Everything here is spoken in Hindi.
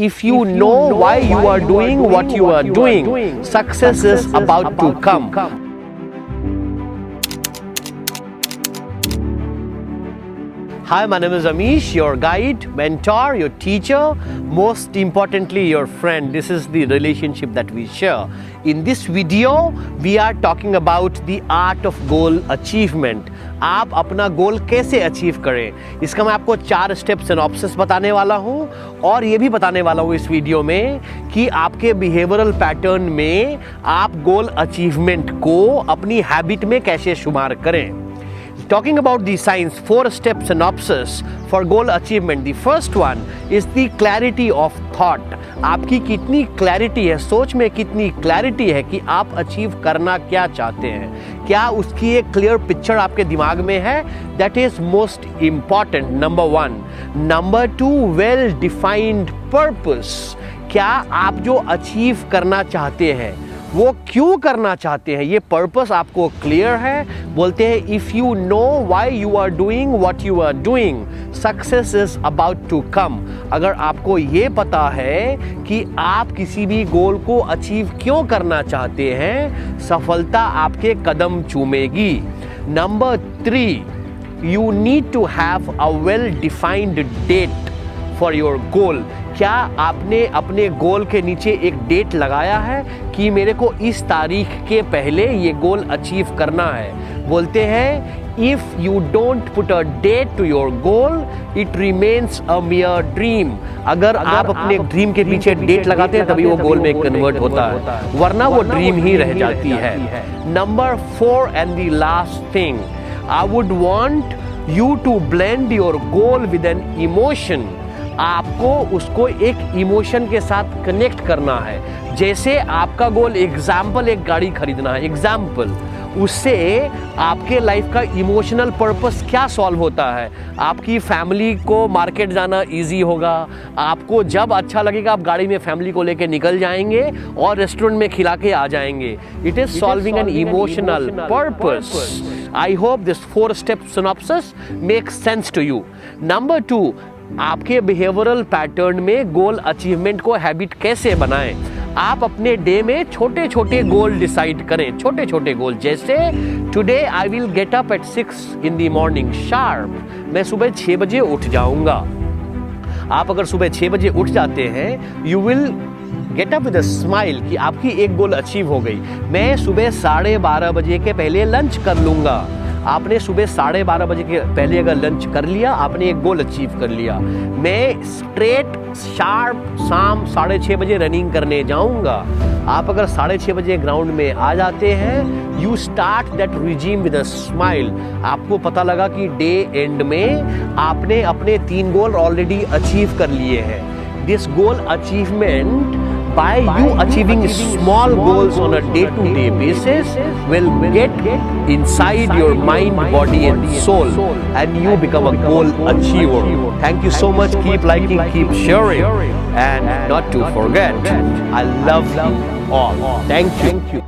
if you know why you are doing what you are doing, success is about to come. Hi, my name is Amish, your guide, mentor, your teacher, most importantly your friend. This is the relationship that we share. In this video, we are talking about the art of goal achievement. आप अपना गोल कैसे अचीव करें, इसका मैं आपको 4 स्टेप सिनॉप्सिस बताने वाला हूं और ये भी बताने वाला हूं इस वीडियो में कि आपके बिहेवियरल पैटर्न में आप गोल अचीवमेंट को अपनी हैबिट में कैसे शुमार करें. Talking about the science, 4-step synopsis for goal achievement. The first one is the clarity of thought. आपकी कितनी क्लैरिटी है, सोच में कितनी क्लैरिटी है कि आप अचीव करना क्या चाहते हैं, क्या उसकी एक क्लियर पिक्चर आपके दिमाग में है. That is most important, number 1. Number 2, well defined purpose. क्या आप जो अचीव करना चाहते हैं वो क्यों करना चाहते हैं, ये पर्पस आपको क्लियर है. बोलते हैं if you know why you are doing what you are doing, success is about to come. अगर आपको ये पता है कि आप किसी भी गोल को अचीव क्यों करना चाहते हैं, सफलता आपके कदम चूमेगी. Number 3, you need to have a well defined date for your goal. क्या आपने अपने गोल के नीचे एक डेट लगाया है कि मेरे को इस तारीख के पहले ये गोल अचीव करना है. बोलते हैं if you don't put a date to your goal, it remains a mere dream. अगर आप अपने ड्रीम के पीछे डेट लगाते हैं तभी वो गोल में कन्वर्ट होता है, वरना वो ड्रीम ही रह जाती है. Number 4 and the last thing, I would want you to blend your goal with an emotion. आपको उसको एक इमोशन के साथ कनेक्ट करना है. जैसे आपका गोल एग्जाम्पल एक गाड़ी खरीदना है, एग्जाम्पल, उससे आपके लाइफ का इमोशनल पर्पस क्या सॉल्व होता है. आपकी फैमिली को मार्केट जाना इजी होगा, आपको जब अच्छा लगेगा आप गाड़ी में फैमिली को लेके निकल जाएंगे और रेस्टोरेंट में खिला के आ जाएंगे. It is solving an emotional purpose. I hope this 4-step synopsis makes sense to you. Number 2, आपके बिहेवियरल पैटर्न में गोल अचीवमेंट को हैबिट कैसे बनाएं. आप अपने डे में छोटे छोटे गोल डिसाइड करें, छोटे छोटे गोल. जैसे today I will get up at 6 in the morning sharp. मैं सुबह 6 बजे उठ जाऊंगा. आप अगर सुबह 6 बजे उठ जाते हैं, you will get up with a smile कि आपकी एक गोल अचीव हो गई. मैं सुबह 12:30 बजे के पहले लंच कर लूंगा. आपने सुबह 12:30 बजे के पहले अगर लंच कर लिया, आपने एक गोल अचीव कर लिया. मैं स्ट्रेट शार्प शाम 6:30 बजे रनिंग करने जाऊंगा. आप अगर 6:30 बजे ग्राउंड में आ जाते हैं, you start that regime with a smile. आपको पता लगा कि डे एंड में आपने अपने 3 गोल ऑलरेडी अचीव कर लिए हैं. This goal achievement, by you achieving small goals on a day-to-day basis, will get inside your mind, body and soul, and you become a goal achiever. Thank you so much. Keep liking, keep sharing, and not to forget, I love you all. Thank you.